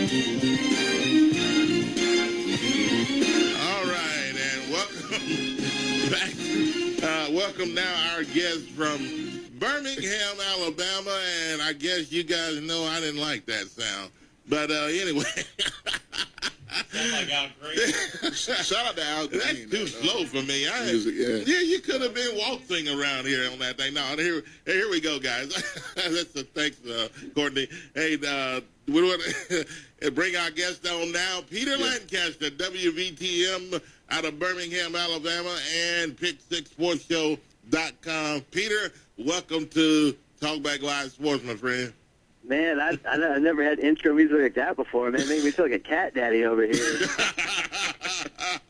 All right, and welcome back. Welcome now our guest from Birmingham, Alabama, and I guess you guys know I didn't like that sound. But anyway. Sound like Al Green. Shout out to Al Green. That's too slow for me. Music, yeah. You could have been waltzing around here on that thing. No, here we go, guys. Thanks, Courtney. Hey, we want to bring our guest on now. Peter Lancaster, WVTM out of Birmingham, Alabama, and Pick6sportshow.com. Peter, welcome to Talkback Live Sports, my friend. Man, I never had intro music like that before, man. It made me feel like a cat daddy over here.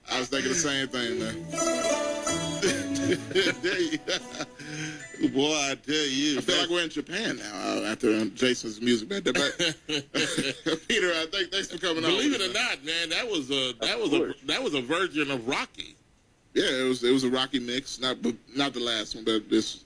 I was thinking the same thing, man. Boy, I tell you. I feel like we're in Japan now after Jason's music band. But Peter, thanks for coming on. Believe it or not, man, that was a version of Rocky. Yeah, it was a Rocky mix. Not the last one, but this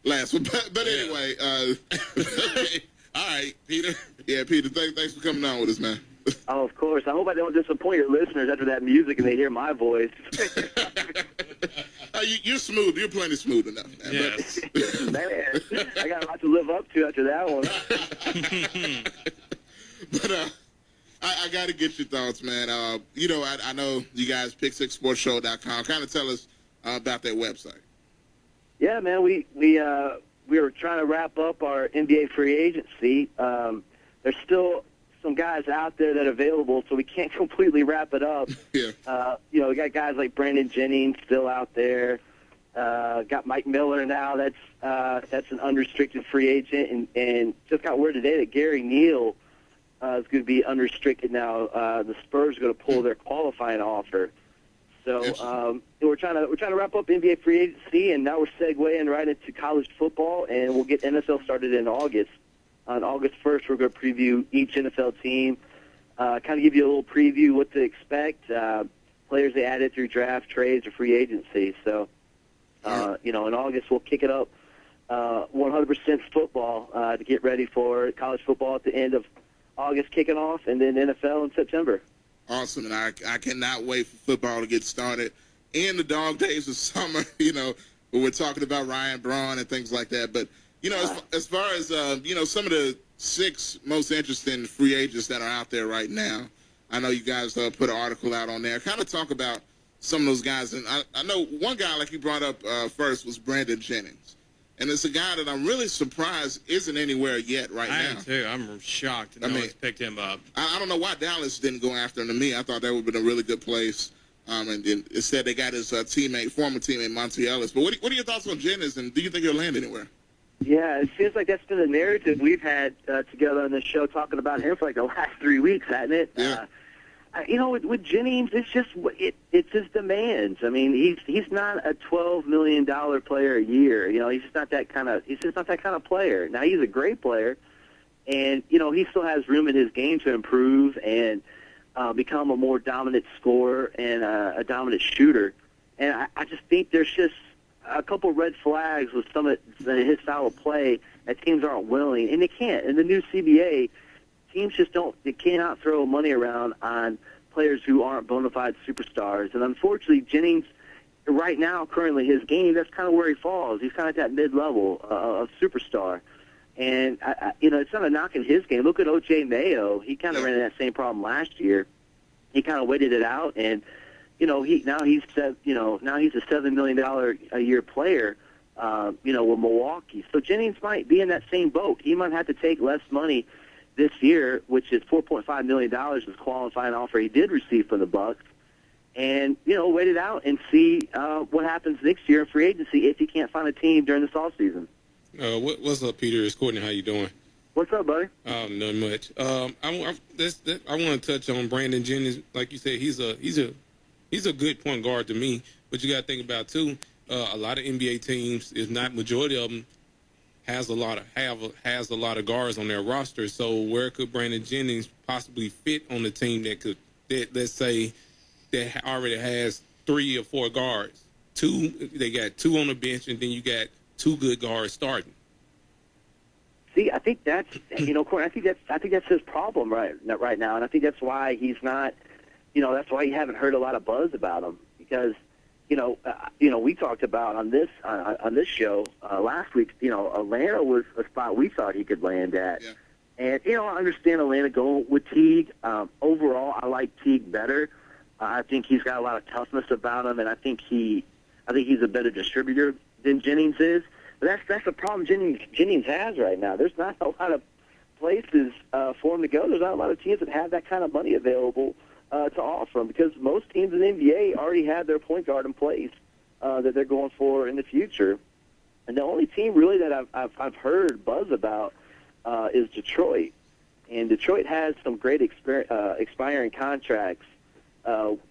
last one. But anyway. Okay. All right, Peter. Yeah, Peter, thanks for coming on with us, man. Oh, of course. I hope I don't disappoint your listeners after that music and they hear my voice. You're smooth. You're plenty smooth enough, man. Yes. Man, I got a lot to live up to after that one. But I got to get your thoughts, man. I know you guys Pick6sportshow.com. Kind of tell us about that website. Yeah, man, we were trying to wrap up our NBA free agency. There's still some guys out there that are available, so we can't completely wrap it up. Yeah. We got guys like Brandon Jennings still out there. Got Mike Miller now. That's an unrestricted free agent, and just got word today that Gary Neal is going to be unrestricted now. The Spurs are going to pull their qualifying offer. So we're trying to wrap up NBA free agency, and now we're segueing right into college football, and we'll get NFL started in August. On August 1st, we're going to preview each NFL team, kind of give you a little preview what to expect, players they added through draft, trades, or free agency. So, in August we'll kick it up 100% football to get ready for college football at the end of August kicking off, and then NFL in September. Awesome, and I cannot wait for football to get started. In the dog days of summer, when we're talking about Ryan Braun and things like that. But, as far as, some of the 6 most interesting free agents that are out there right now, I know you guys put an article out on there. Kind of talk about some of those guys. And I know one guy, like you brought up first, was Brandon Jennings. And it's a guy that I'm really surprised isn't anywhere yet now. I am too. I'm shocked. No one's picked him up. I don't know why Dallas didn't go after him. To me, I thought that would have been a really good place. And instead they got his former teammate, Monty Ellis. But what are your thoughts on Jennings, and do you think he'll land anywhere? Yeah, it seems like that's been the narrative we've had together on this show, talking about him for like the last 3 weeks, hasn't it? Yeah. With Jennings, it's just it's his demands. I mean, he's not a $12 million player a year. He's just not that kind of player. Now, he's a great player, and he still has room in his game to improve and become a more dominant scorer and a dominant shooter. And I just think there's just a couple red flags with some of his style of play that teams aren't willing, and they can't. In the new CBA, teams they cannot throw money around on players who aren't bona fide superstars. And unfortunately, Jennings, right now, currently, his game, that's kind of where he falls. He's kind of at that mid-level of superstar. And, it's not a knock in his game. Look at O.J. Mayo. He kind of ran into that same problem last year. He kind of waited it out, and, he's a $7 million a year player, with Milwaukee. So Jennings might be in that same boat. He might have to take less money this year, which is $4.5 million, is qualifying offer he did receive from the Bucks, and wait it out and see what happens next year in free agency if he can't find a team during this offseason. What's up, Peter? It's Courtney. How you doing? What's up, buddy? Not much. I want to touch on Brandon Jennings. Like you said, he's a good point guard to me. But you got to think about too. A lot of NBA teams, if not majority of them, has a lot of guards on their roster. So where could Brandon Jennings possibly fit on the team let's say that already has 3 or 4 guards? They got 2 on the bench, and then you got 2 good guards starting. See, I think that's Courtney, I think that's his problem right now, and I think that's why he's not. That's why you haven't heard a lot of buzz about him because. We talked about on this show last week. Atlanta was a spot we thought he could land at, yeah. and I understand Atlanta going with Teague. Overall, I like Teague better. I think he's got a lot of toughness about him, and I think he's a better distributor than Jennings is. But that's the problem Jennings has right now. There's not a lot of places for him to go. There's not a lot of teams that have that kind of money available to offer him because most teams in the NBA already have their point guard in place that they're going for in the future. And the only team really that I've heard buzz about is Detroit. And Detroit has some great expiring contracts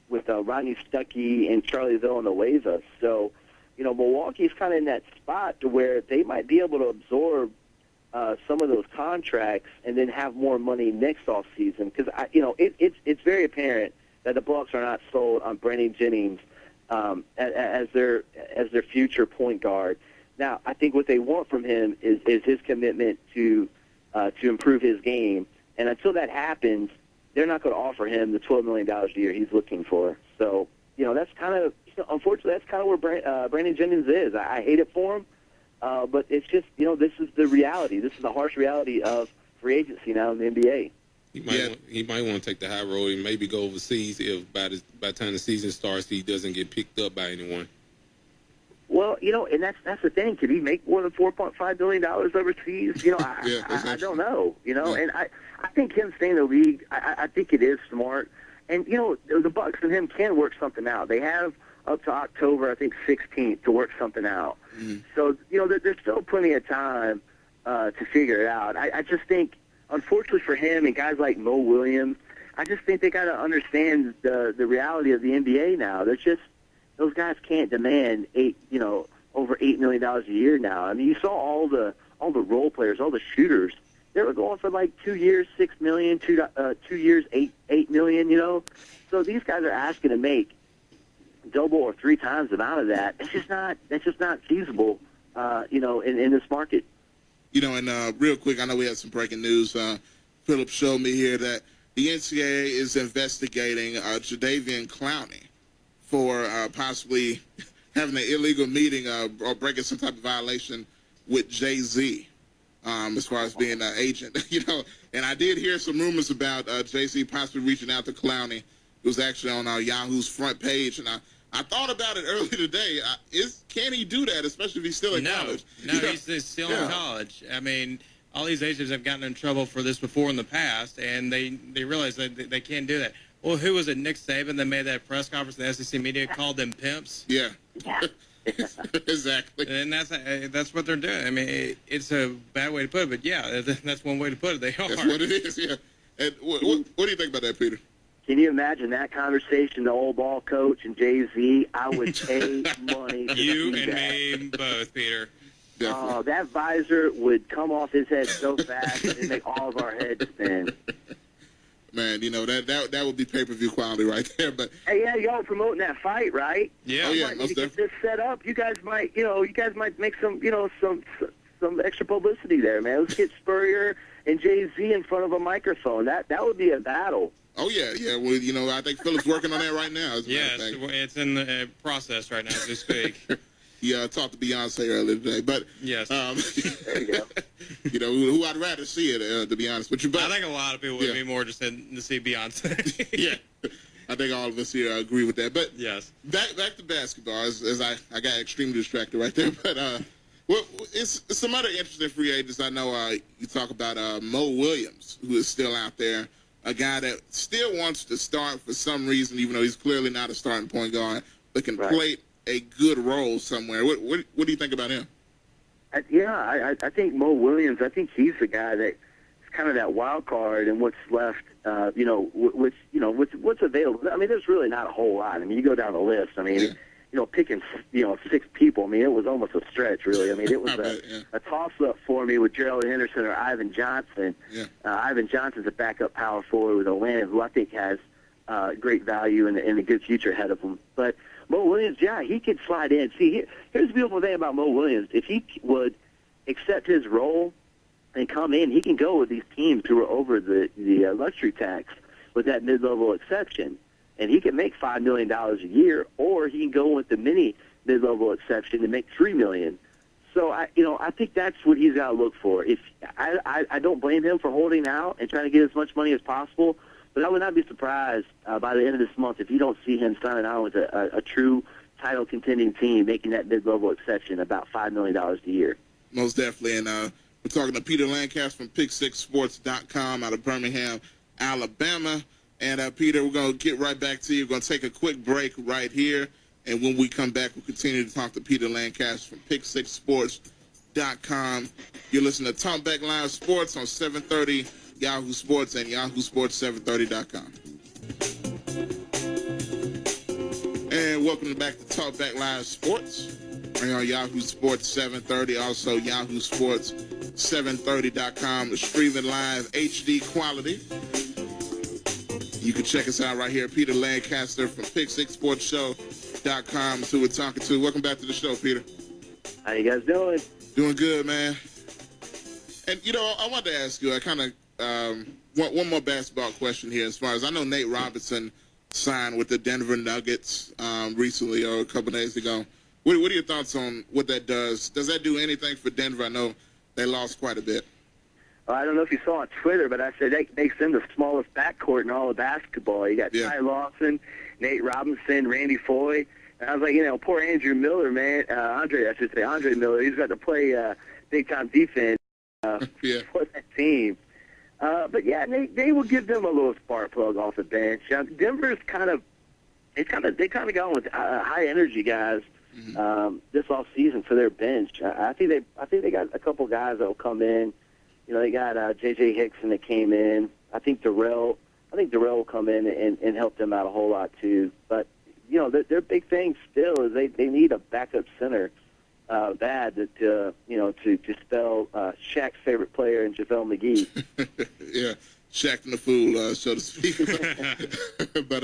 with Rodney Stuckey and Charlie Villanueva. So, Milwaukee's kind of in that spot to where they might be able to absorb some of those contracts and then have more money next off season because it's very apparent that the Bucks are not sold on Brandon Jennings as their future point guard. Now, I think what they want from him is his commitment to improve his game, and until that happens, they're not going to offer him the $12 million a year he's looking for. So, that's kind of unfortunately that's kind of where Brandon Jennings is. I hate it for him. But it's just, this is the reality. This is the harsh reality of free agency now in the NBA. He might want to take the high road and maybe go overseas if by the time the season starts he doesn't get picked up by anyone. Well, and that's the thing. Could he make more than $4.5 billion overseas? I don't know. And I think him staying in the league, I think it is smart. And the Bucks and him can work something out. They have up to October, I think 16th, to work something out. Mm-hmm. So, there's still plenty of time to figure it out. I just think, unfortunately for him and guys like Mo Williams, I just think they got to understand the reality of the NBA now. They're just those guys can't demand over $8 million a year now. I mean, you saw all the role players, all the shooters. They were going for like 2 years, $6 million, 2 years, $8 million. So these guys are asking to make double or three times the amount of that. That's just not feasible, in this market. And real quick, I know we have some breaking news. Philip showed me here that the NCAA is investigating Jadeveon Clowney for possibly having an illegal meeting or breaking some type of violation with Jay-Z as far as being an agent. And I did hear some rumors about Jay-Z possibly reaching out to Clowney. It was actually on Yahoo's front page, and I thought about it earlier today. Can he do that, especially if he's still in college? No, he's still in college. I mean, all these agents have gotten in trouble for this before in the past, and they realize that they can't do that. Well, who was it, Nick Saban, that made that press conference? The SEC media called them pimps. Yeah. Exactly. And that's what they're doing. I mean, it's a bad way to put it, but yeah, that's one way to put it. They are. That's what it is. Yeah. And what do you think about that, Peter? Can you imagine that conversation, the old ball coach and Jay-Z? I would pay money to you see and that. Me both, Peter. Definitely. That visor would come off his head so fast and make all of our heads spin. Man, that would be pay-per-view quality right there. But hey, yeah, y'all promoting that fight, right? Yeah. Oh, yeah, Like, most you get definitely. this set up. You guys might make some extra publicity there, man. Let's get Spurrier and Jay-Z in front of a microphone. That would be a battle. Oh, yeah. Well, I think Philip's working on that right now. Yes, it's in the process right now as we speak. Yeah, I talked to Beyonce earlier today, but Yes. There you go. who I'd rather see it, to be honest with you. But I think a lot of people would be more interested to see Beyonce. yeah, I think all of us here agree with that. But Yes. back to basketball, as I got extremely distracted right there. But it's some other interesting free agents. I know you talk about Mo Williams, who is still out there, a guy that still wants to start for some reason, even though he's clearly not a starting point guard, but can play a good role somewhere. What do you think about him? I think Mo Williams, I think he's the guy that is kind of that wild card and what's left, what's available. I mean, there's really not a whole lot. I mean, you go down the list. I mean, picking, 6 people, I mean, it was almost a stretch, really. I mean, it was a toss-up for me with Gerald Henderson or Ivan Johnson. Yeah. Ivan Johnson's a backup power forward with Atlanta, who I think has great value and a good future ahead of him. But Mo Williams, he could slide in. See, here's the beautiful thing about Mo Williams. If he would accept his role and come in. He can go with these teams who are over the luxury tax with that mid-level exception, and he can make $5 million a year, or he can go with the mini mid-level exception and make $3 million. So I think that's what he's got to look for. If I don't blame him for holding out and trying to get as much money as possible, but I would not be surprised by the end of this month if you don't see him signing on with a true title contending team, making that mid-level exception about $5 million a year. Most definitely. And we're talking to Peter Lancaster from Pick6Sports.com out of Birmingham, Alabama. And Peter, we're going to get right back to you. We're going to take a quick break right here. And when we come back, we'll continue to talk to Peter Lancaster from Pick6Sports.com. You're listening to Talkback Live Sports on 730 Yahoo Sports and YahooSports730.com. And welcome back to Talkback Live Sports. We're on Yahoo Sports 730, also YahooSports730.com, streaming live HD quality. You can check us out right here, Peter Lancaster from Pick6SportsShow.com, who we're talking to. Welcome back to the show, Peter. How you guys doing? Doing good, man. And, I wanted to ask you, I kind of one more basketball question here. As far as I know, Nate Robinson signed with the Denver Nuggets recently or a couple days ago. What are your thoughts on what that does? Does that do anything for Denver? I know they lost quite a bit. I don't know if you saw on Twitter, but I said that makes them the smallest backcourt in all of basketball. You got Ty Lawson, Nate Robinson, Randy Foye. And I was like, poor Andrew Miller, man. Andre Miller. He's got to play big-time defense for that team. But yeah, they will give them a little spark plug off the bench. Denver's they kind of gone with high energy guys this off season for their bench. I think they got a couple guys that will come in. They got J.J. Hickson that came in. I think Darrell will come in and help them out a whole lot too. But their big thing still is they need a backup center bad to spell Shaq's favorite player in JaVale McGee. Yeah, Shaq and the fool, so to speak. But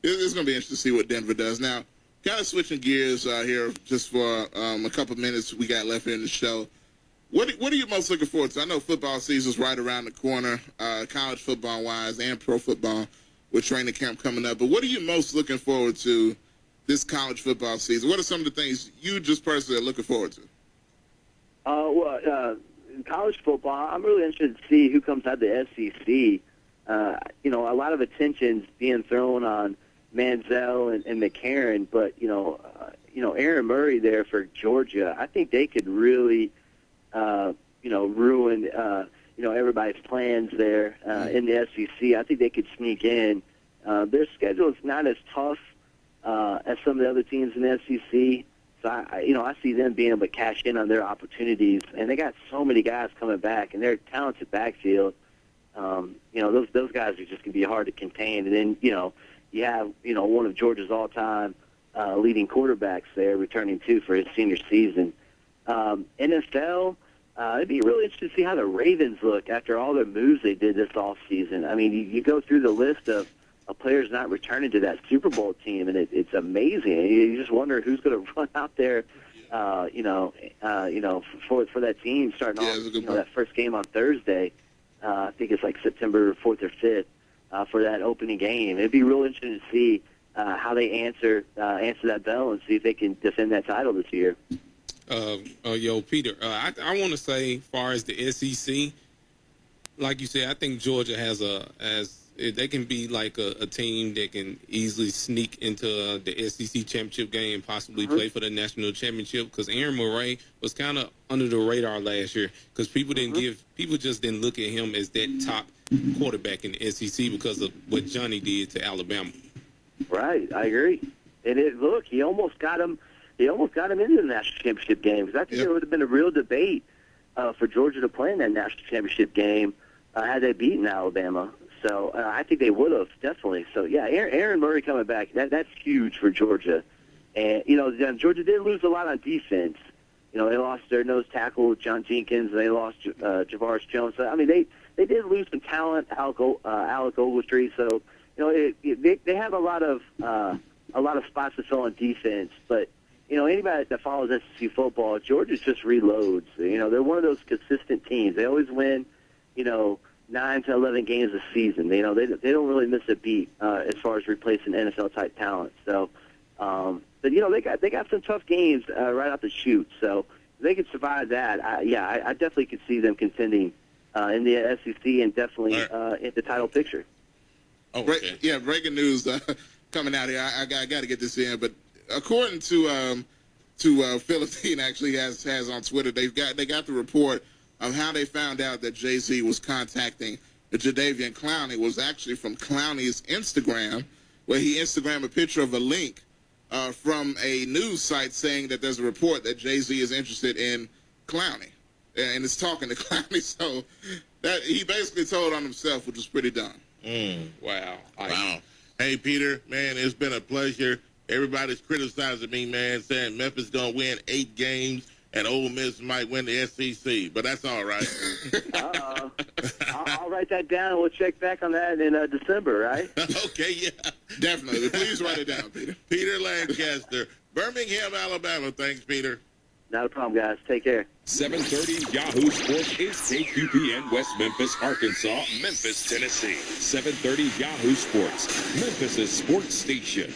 it's going to be interesting to see what Denver does. Now, kind of switching gears here just for a couple minutes we got left here in the show. What are you most looking forward to? I know football season's right around the corner, college football-wise and pro football with training camp coming up. But what are you most looking forward to this college football season? What are some of the things you just personally are looking forward to? In college football, I'm really interested to see who comes out of the SEC. A lot of attention's being thrown on Manziel and McCarron, but Aaron Murray there for Georgia, I think they could really ruin everybody's plans there in the SEC. I think they could sneak in. Their schedule is not as tough as some of the other teams in the SEC. So I see them being able to cash in on their opportunities, and they got so many guys coming back, and they're a talented backfield. Those guys are just gonna be hard to contain. And then you have one of Georgia's all-time leading quarterbacks there returning too for his senior season. NFL, it'd be really interesting to see how the Ravens look after all their moves they did this offseason. I mean, you go through the list of players not returning to that Super Bowl team, and it's amazing. You just wonder who's going to run out there, for that team starting off that first game on Thursday. I think it's like September 4th or 5th for that opening game. It'd be real interesting to see how they answer that bell and see if they can defend that title this year. Peter, I want to say, as far as the SEC, like you said, I think Georgia they can be like a team that can easily sneak into the SEC championship game and possibly play for the national championship, because Aaron Murray was kind of under the radar last year because people just didn't look at him as that top quarterback in the SEC because of what Johnny did to Alabama. Right, I agree. And he almost got him. He almost got him into the national championship game, because I think there would have been a real debate for Georgia to play in that national championship game had they beaten Alabama. So I think they would have, definitely. So, yeah, Aaron Murray coming back, that's huge for Georgia. And, Georgia did lose a lot on defense. They lost their nose tackle, John Jenkins, and they lost Javaris Jones. So, I mean, they did lose some talent, Alec Ogletree. So, they have a lot of spots to fill on defense. But, anybody that follows SEC football, Georgia's just reloads. They're one of those consistent teams. They always win, 9 to 11 games a season. They don't really miss a beat as far as replacing NFL type talent. So, but they got some tough games right out the chute. So if they can survive that, I definitely could see them contending in the SEC and definitely in the title picture. Oh, okay. Breaking news coming out here. I got to get this in, but according to Philippine actually has on Twitter, they got the report of how they found out that Jay-Z was contacting Jadeveon Clowney was actually from Clowney's Instagram, where he Instagrammed a picture of a link from a news site saying that there's a report that Jay-Z is interested in Clowney and is talking to Clowney. So that he basically told on himself, which was pretty dumb. Wow. Wow. Hey, Peter, man, it's been a pleasure. Everybody's criticizing me, man, saying Memphis going to win 8 games and Ole Miss might win the SEC, but that's all right. I'll write that down, and we'll check back on that in December, right? Okay, yeah. Definitely. Please write it down, Peter. Peter Lancaster, Birmingham, Alabama. Thanks, Peter. Not a problem, guys. Take care. 7:30 Yahoo Sports is KQPN West Memphis, Arkansas, Memphis, Tennessee. 7:30 Yahoo Sports, Memphis' sports station.